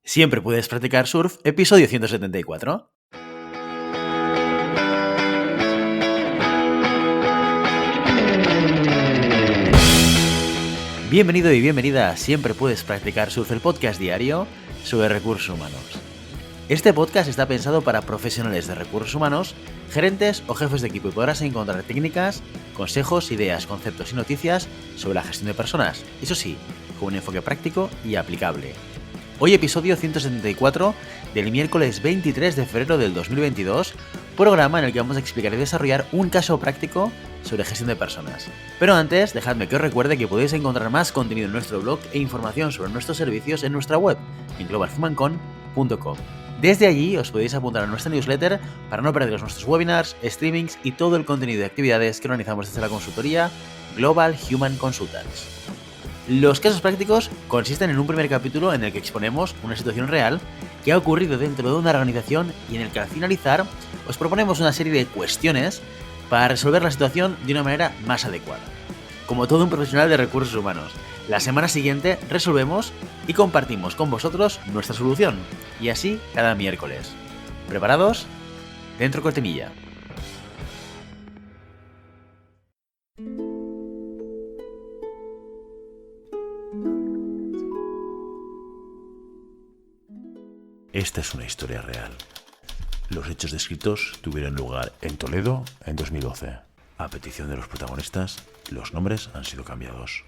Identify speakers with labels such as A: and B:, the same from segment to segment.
A: Siempre puedes practicar surf, episodio 174. Bienvenido y bienvenida a Siempre puedes practicar surf, el podcast diario sobre recursos humanos. Este podcast está pensado para profesionales de recursos humanos, gerentes o jefes de equipo y podrás encontrar técnicas, consejos, ideas, conceptos y noticias sobre la gestión de personas. Eso sí, con un enfoque práctico y aplicable. Hoy episodio 174 del miércoles 23 de febrero del 2022, programa en el que vamos a explicar y desarrollar un caso práctico sobre gestión de personas. Pero antes, dejadme que os recuerde que podéis encontrar más contenido en nuestro blog e información sobre nuestros servicios en nuestra web, en globalhumancon.com. Desde allí os podéis apuntar a nuestra newsletter para no perderos nuestros webinars, streamings y todo el contenido de actividades que organizamos desde la consultoría Global Human Consultants. Los casos prácticos consisten en un primer capítulo en el que exponemos una situación real que ha ocurrido dentro de una organización y en el que al finalizar os proponemos una serie de cuestiones para resolver la situación de una manera más adecuada. Como todo un profesional de recursos humanos, la semana siguiente resolvemos y compartimos con vosotros nuestra solución. Y así cada miércoles. ¿Preparados? Dentro cortinilla.
B: Esta es una historia real. Los hechos descritos tuvieron lugar en Toledo en 2012. A petición de los protagonistas, los nombres han sido cambiados.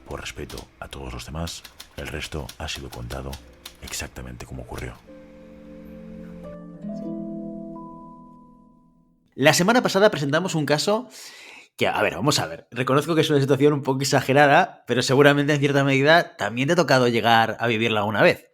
B: Por respeto a todos los demás, el resto ha sido contado exactamente como ocurrió.
A: La semana pasada presentamos un caso que, vamos a ver, reconozco que es una situación un poco exagerada, pero seguramente en cierta medida también te ha tocado llegar a vivirla una vez.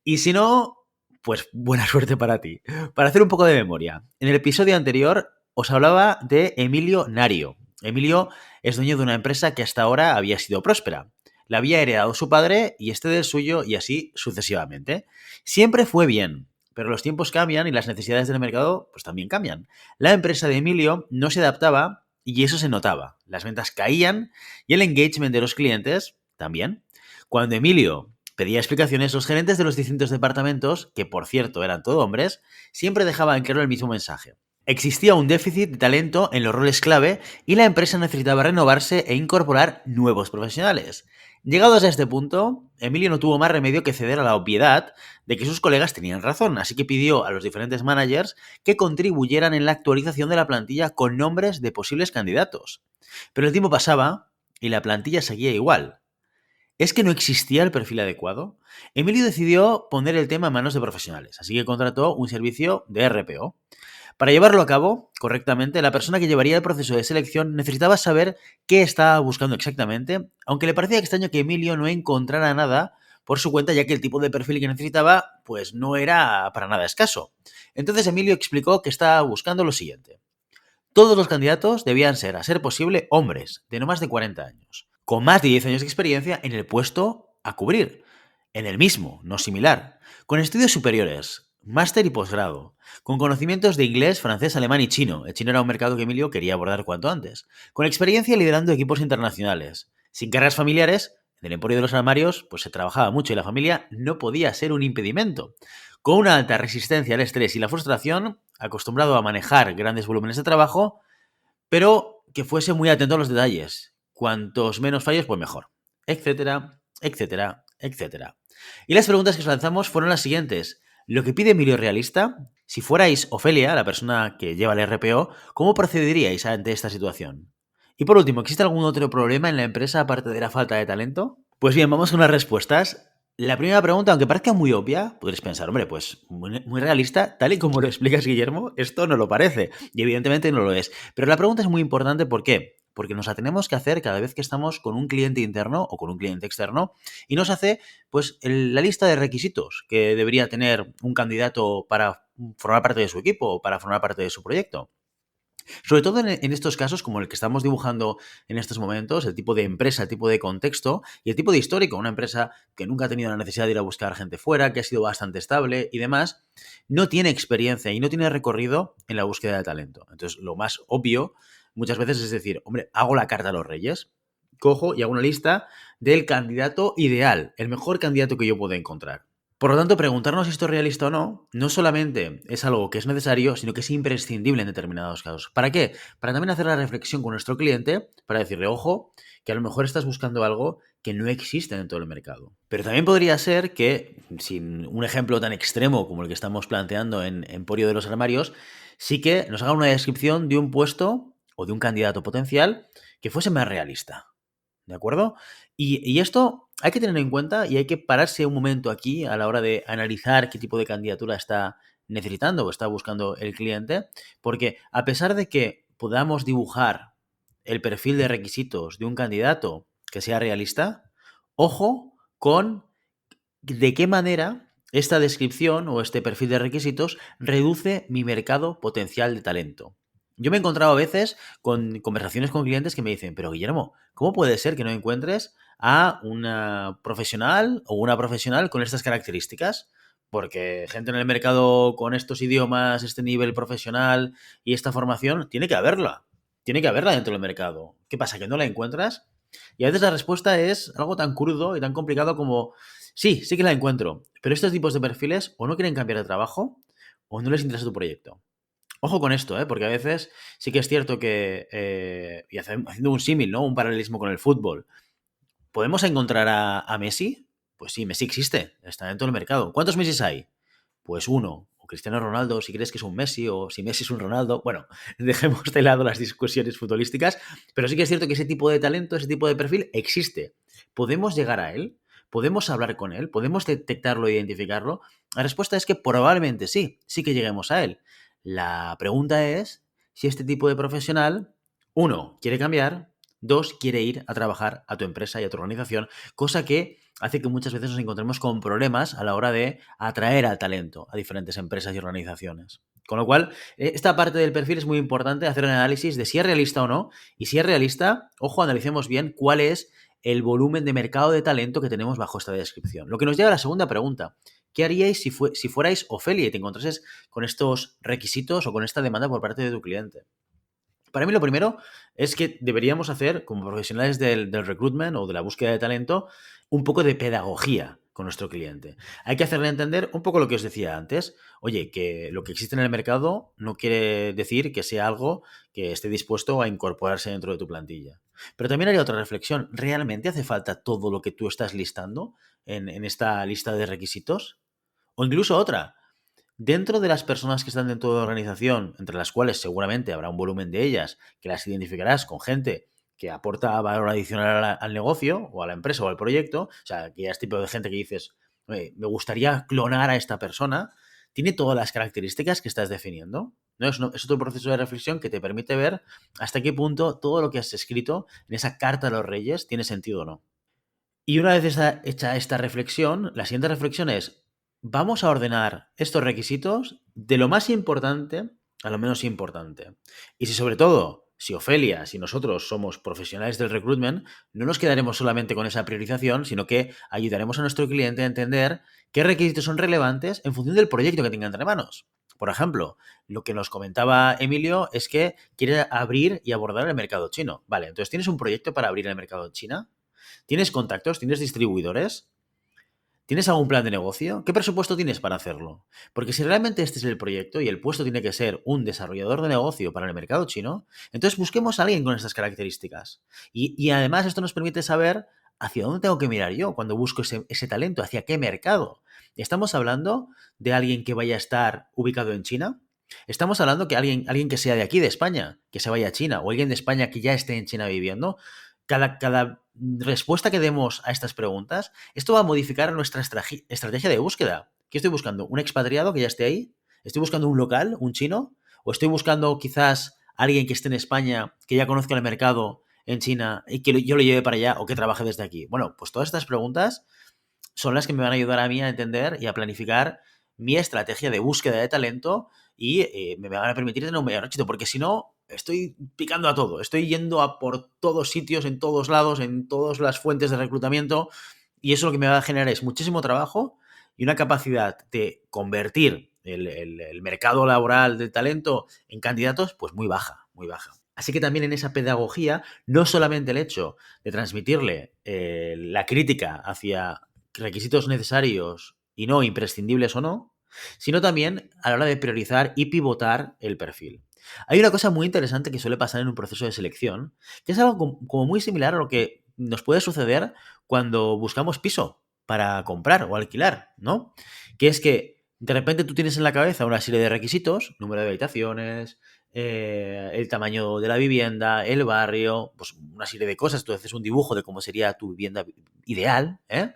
A: Y si no, pues buena suerte para ti. Para hacer un poco de memoria, en el episodio anterior os hablaba de Emilio Nario. Emilio es dueño de una empresa que hasta ahora había sido próspera. La había heredado su padre y este del suyo y así sucesivamente. Siempre fue bien, pero los tiempos cambian y las necesidades del mercado pues también cambian. La empresa de Emilio no se adaptaba y eso se notaba. Las ventas caían y el engagement de los clientes también. Cuando Emilio pedía explicaciones, los gerentes de los distintos departamentos, que por cierto eran todo hombres, siempre dejaban claro el mismo mensaje. Existía un déficit de talento en los roles clave y la empresa necesitaba renovarse e incorporar nuevos profesionales. Llegados a este punto, Emilio no tuvo más remedio que ceder a la obviedad de que sus colegas tenían razón, así que pidió a los diferentes managers que contribuyeran en la actualización de la plantilla con nombres de posibles candidatos. Pero el tiempo pasaba y la plantilla seguía igual. ¿Es que no existía el perfil adecuado? Emilio decidió poner el tema en manos de profesionales, así que contrató un servicio de RPO. Para llevarlo a cabo correctamente, la persona que llevaría el proceso de selección necesitaba saber qué estaba buscando exactamente, aunque le parecía extraño que Emilio no encontrara nada por su cuenta, ya que el tipo de perfil que necesitaba pues no era para nada escaso. Entonces Emilio explicó que estaba buscando lo siguiente. Todos los candidatos debían ser, a ser posible, hombres de no más de 40 años, con más de 10 años de experiencia en el puesto a cubrir, en el mismo, no similar, con estudios superiores, máster y posgrado, con conocimientos de inglés, francés, alemán y chino. El chino era un mercado que Emilio quería abordar cuanto antes, con experiencia liderando equipos internacionales, sin carreras familiares. En el emporio de los armarios pues se trabajaba mucho y la familia no podía ser un impedimento. Con una alta resistencia al estrés y la frustración, acostumbrado a manejar grandes volúmenes de trabajo, pero que fuese muy atento a los detalles. Cuantos menos fallos, pues mejor. Etcétera, etcétera, etcétera. Y las preguntas que os lanzamos fueron las siguientes. ¿Lo que pide Emilio es realista? Si fuerais Ofelia, la persona que lleva el RPO, ¿cómo procederíais ante esta situación? Y por último, ¿existe algún otro problema en la empresa aparte de la falta de talento? Pues bien, vamos con las respuestas. La primera pregunta, aunque parezca muy obvia, podréis pensar, hombre, pues muy realista, tal y como lo explicas, Guillermo, esto no lo parece. Y evidentemente no lo es. Pero la pregunta es muy importante, ¿por qué? Porque nos la tenemos que hacer cada vez que estamos con un cliente interno o con un cliente externo y nos hace pues la lista de requisitos que debería tener un candidato para formar parte de su equipo o para formar parte de su proyecto. Sobre todo en estos casos como el que estamos dibujando en estos momentos, el tipo de empresa, el tipo de contexto y el tipo de histórico, una empresa que nunca ha tenido la necesidad de ir a buscar gente fuera, que ha sido bastante estable y demás, no tiene experiencia y no tiene recorrido en la búsqueda de talento. Entonces, lo más obvio muchas veces es decir, hombre, hago la carta a los reyes, cojo y hago una lista del candidato ideal, el mejor candidato que yo pueda encontrar. Por lo tanto, preguntarnos si esto es realista o no, no solamente es algo que es necesario, sino que es imprescindible en determinados casos. ¿Para qué? Para también hacer la reflexión con nuestro cliente, para decirle, ojo, que a lo mejor estás buscando algo que no existe dentro del mercado. Pero también podría ser que, sin un ejemplo tan extremo como el que estamos planteando en Emporio de los Armarios, sí que nos haga una descripción de un puesto o de un candidato potencial que fuese más realista. ¿De acuerdo? Y esto hay que tener en cuenta y hay que pararse un momento aquí a la hora de analizar qué tipo de candidatura está necesitando o está buscando el cliente, porque a pesar de que podamos dibujar el perfil de requisitos de un candidato que sea realista, ojo con de qué manera esta descripción o este perfil de requisitos reduce mi mercado potencial de talento. Yo me he encontrado a veces con conversaciones con clientes que me dicen, pero Guillermo, ¿cómo puede ser que no encuentres a una profesional o una profesional con estas características? Porque gente en el mercado con estos idiomas, este nivel profesional y esta formación, tiene que haberla. Tiene que haberla dentro del mercado. ¿Qué pasa? ¿Que no la encuentras? Y a veces la respuesta es algo tan crudo y tan complicado como, sí, sí que la encuentro, pero estos tipos de perfiles o no quieren cambiar de trabajo o no les interesa tu proyecto. Ojo con esto, porque a veces sí que es cierto que, y haciendo un símil, ¿no? Un paralelismo con el fútbol, ¿podemos encontrar a Messi? Pues sí, Messi existe, está dentro del mercado. ¿Cuántos Messi hay? Pues uno. O Cristiano Ronaldo, si crees que es un Messi, o si Messi es un Ronaldo. Bueno, dejemos de lado las discusiones futbolísticas, pero sí que es cierto que ese tipo de talento, ese tipo de perfil existe. ¿Podemos llegar a él? ¿Podemos hablar con él? ¿Podemos detectarlo e identificarlo? La respuesta es que probablemente sí, sí que lleguemos a él. La pregunta es si este tipo de profesional, uno, quiere cambiar, dos, quiere ir a trabajar a tu empresa y a tu organización, cosa que hace que muchas veces nos encontremos con problemas a la hora de atraer al talento a diferentes empresas y organizaciones. Con lo cual, esta parte del perfil es muy importante, hacer un análisis de si es realista o no, y si es realista, ojo, analicemos bien cuál es el volumen de mercado de talento que tenemos bajo esta descripción. Lo que nos lleva a la segunda pregunta. ¿Qué haríais si fuerais Ofelia y te encontrases con estos requisitos o con esta demanda por parte de tu cliente? Para mí lo primero es que deberíamos hacer, como profesionales del recruitment o de la búsqueda de talento, un poco de pedagogía con nuestro cliente. Hay que hacerle entender un poco lo que os decía antes. Oye, que lo que existe en el mercado no quiere decir que sea algo que esté dispuesto a incorporarse dentro de tu plantilla. Pero también hay otra reflexión. ¿Realmente hace falta todo lo que tú estás listando en esta lista de requisitos? O incluso otra. Dentro de las personas que están dentro de la organización, entre las cuales seguramente habrá un volumen de ellas, que las identificarás con gente que aporta valor adicional al negocio o a la empresa o al proyecto, o sea, que ya es tipo de gente que dices, oye, me gustaría clonar a esta persona, tiene todas las características que estás definiendo. ¿No? Es otro proceso de reflexión que te permite ver hasta qué punto todo lo que has escrito en esa carta a los reyes tiene sentido o no. Y una vez hecha esta reflexión, la siguiente reflexión es, vamos a ordenar estos requisitos de lo más importante a lo menos importante. Y si sobre todo, si Ofelia, si nosotros somos profesionales del recruitment, no nos quedaremos solamente con esa priorización, sino que ayudaremos a nuestro cliente a entender qué requisitos son relevantes en función del proyecto que tenga entre manos. Por ejemplo, lo que nos comentaba Emilio es que quiere abrir y abordar el mercado chino. Vale, entonces ¿tienes un proyecto para abrir el mercado chino? ¿Tienes contactos? ¿Tienes distribuidores? ¿Tienes algún plan de negocio? ¿Qué presupuesto tienes para hacerlo? Porque si realmente este es el proyecto y el puesto tiene que ser un desarrollador de negocio para el mercado chino, entonces busquemos a alguien con estas características. Y además esto nos permite saber hacia dónde tengo que mirar yo cuando busco ese talento, hacia qué mercado. ¿Estamos hablando de alguien que vaya a estar ubicado en China? ¿Estamos hablando que alguien que sea de aquí, de España, que se vaya a China, o alguien de España que ya esté en China viviendo? Cada respuesta que demos a estas preguntas, esto va a modificar nuestra estrategia de búsqueda. ¿Qué estoy buscando? ¿Un expatriado que ya esté ahí? ¿Estoy buscando un local, un chino? ¿O estoy buscando quizás alguien que esté en España, que ya conozca el mercado en China y que yo lo lleve para allá o que trabaje desde aquí? Bueno, pues todas estas preguntas son las que me van a ayudar a mí a entender y a planificar mi estrategia de búsqueda de talento y me van a permitir tener un mayor éxito, porque si no, estoy picando a todo, estoy yendo a por todos sitios, en todos lados, en todas las fuentes de reclutamiento, y eso lo que me va a generar es muchísimo trabajo y una capacidad de convertir el mercado laboral del talento en candidatos, pues muy baja, muy baja. Así que también en esa pedagogía, no solamente el hecho de transmitirle la crítica hacia requisitos necesarios y no imprescindibles o no, sino también a la hora de priorizar y pivotar el perfil. Hay una cosa muy interesante que suele pasar en un proceso de selección, que es algo como muy similar a lo que nos puede suceder cuando buscamos piso para comprar o alquilar, ¿no? Que es que de repente tú tienes en la cabeza una serie de requisitos, número de habitaciones, el tamaño de la vivienda, el barrio, pues una serie de cosas. Tú haces un dibujo de cómo sería tu vivienda ideal, ¿eh?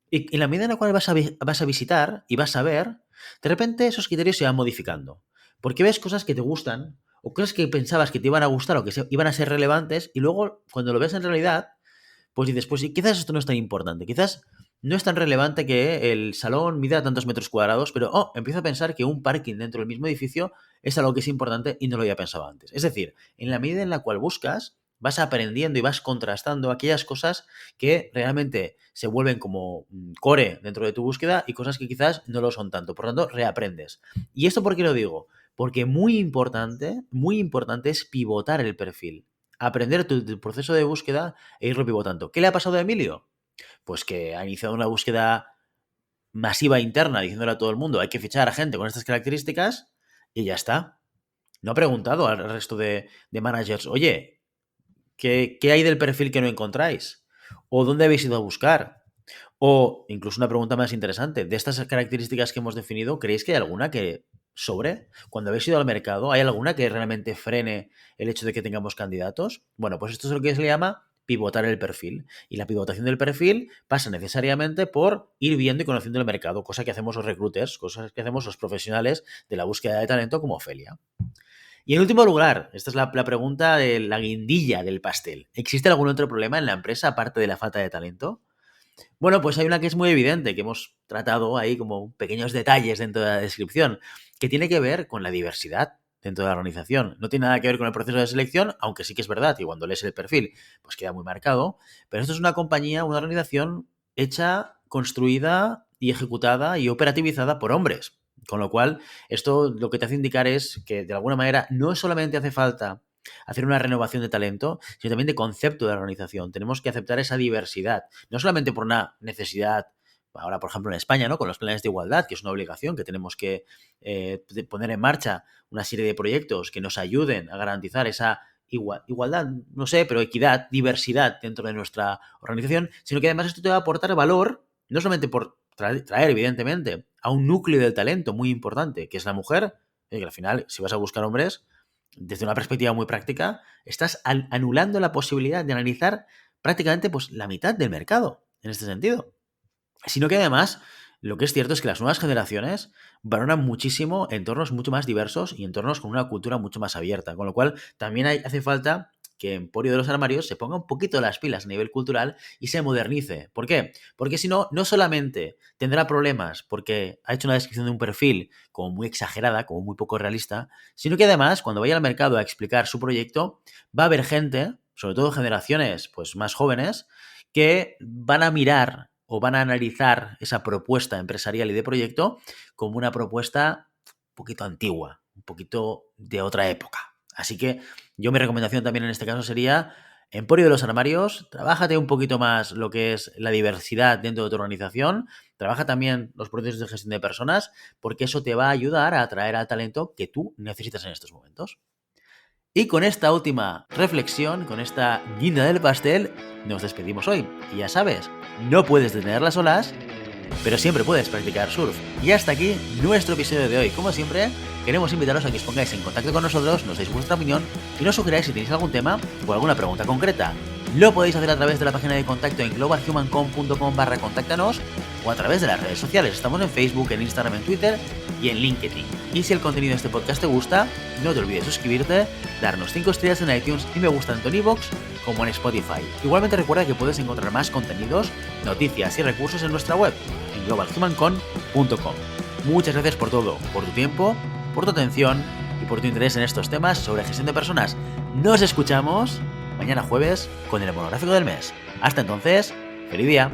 A: Y en la medida en la cual vas a visitar y vas a ver, de repente esos criterios se van modificando. Porque ves cosas que te gustan o cosas que pensabas que te iban a gustar o que iban a ser relevantes y luego cuando lo ves en realidad, pues dices, pues quizás esto no es tan importante, quizás no es tan relevante que el salón mida tantos metros cuadrados, pero empiezo a pensar que un parking dentro del mismo edificio es algo que es importante y no lo había pensado antes. Es decir, en la medida en la cual buscas, vas aprendiendo y vas contrastando aquellas cosas que realmente se vuelven como core dentro de tu búsqueda y cosas que quizás no lo son tanto. Por lo tanto, reaprendes. ¿Y esto por qué lo digo? Porque muy importante es pivotar el perfil. Aprender tu proceso de búsqueda e irlo pivotando. ¿Qué le ha pasado a Emilio? Pues que ha iniciado una búsqueda masiva interna diciéndole a todo el mundo hay que fichar a gente con estas características y ya está. No ha preguntado al resto de managers, oye, ¿qué hay del perfil que no encontráis? ¿O dónde habéis ido a buscar? O incluso una pregunta más interesante, de estas características que hemos definido, ¿creéis que hay alguna que sobre? Cuando habéis ido al mercado, ¿hay alguna que realmente frene el hecho de que tengamos candidatos? Bueno, pues esto es lo que se le llama pivotar el perfil. Y la pivotación del perfil pasa necesariamente por ir viendo y conociendo el mercado, cosa que hacemos los recruiters, cosas que hacemos los profesionales de la búsqueda de talento como Ofelia. Y en último lugar, esta es la pregunta de la guindilla del pastel. ¿Existe algún otro problema en la empresa aparte de la falta de talento? Bueno, pues hay una que es muy evidente, que hemos tratado ahí como pequeños detalles dentro de la descripción, que tiene que ver con la diversidad dentro de la organización. No tiene nada que ver con el proceso de selección, aunque sí que es verdad que cuando lees el perfil, pues queda muy marcado. Pero esto es una compañía, una organización hecha, construida y ejecutada y operativizada por hombres. Con lo cual, esto lo que te hace indicar es que de alguna manera no solamente hace falta hacer una renovación de talento, sino también de concepto de la organización. Tenemos que aceptar esa diversidad, no solamente por una necesidad, ahora por ejemplo en España, ¿no? Con los planes de igualdad, que es una obligación que tenemos que poner en marcha una serie de proyectos que nos ayuden a garantizar esa igualdad, no sé, pero equidad, diversidad dentro de nuestra organización, sino que además esto te va a aportar valor, no solamente por traer evidentemente, a un núcleo del talento muy importante, que es la mujer, que al final, si vas a buscar hombres, desde una perspectiva muy práctica, estás anulando la posibilidad de analizar prácticamente pues, la mitad del mercado en este sentido. Sino que además, lo que es cierto es que las nuevas generaciones valoran muchísimo entornos mucho más diversos y entornos con una cultura mucho más abierta. Con lo cual, también hace falta que Emporio de los Armarios se ponga un poquito las pilas a nivel cultural y se modernice. ¿Por qué? Porque si no, no solamente tendrá problemas porque ha hecho una descripción de un perfil como muy exagerada, como muy poco realista, sino que además, cuando vaya al mercado a explicar su proyecto, va a haber gente, sobre todo generaciones pues, más jóvenes, que van a mirar o van a analizar esa propuesta empresarial y de proyecto como una propuesta un poquito antigua, un poquito de otra época. Así que mi recomendación también en este caso sería Emporio de los Armarios, trabájate un poquito más lo que es la diversidad dentro de tu organización, trabaja también los procesos de gestión de personas, porque eso te va a ayudar a atraer al talento que tú necesitas en estos momentos. Y con esta última reflexión, con esta guinda del pastel, nos despedimos hoy. Y ya sabes, no puedes detener las olas, pero siempre puedes practicar surf. Y hasta aquí nuestro episodio de hoy. Como siempre, queremos invitaros a que os pongáis en contacto con nosotros, nos deis vuestra opinión y nos sugeráis si tenéis algún tema o alguna pregunta concreta. Lo podéis hacer a través de la página de contacto en globalhumancom.com/contáctanos o a través de las redes sociales. Estamos en Facebook, en Instagram, en Twitter y en LinkedIn. Y si el contenido de este podcast te gusta, no te olvides suscribirte, darnos 5 estrellas en iTunes y me gusta tanto en iVoox como en Spotify. Igualmente recuerda que puedes encontrar más contenidos, noticias y recursos en nuestra web, en globalhumancom.com. Muchas gracias por todo, por tu tiempo, por tu atención y por tu interés en estos temas sobre gestión de personas. Nos escuchamos mañana jueves con el monográfico del mes. Hasta entonces, ¡feliz día!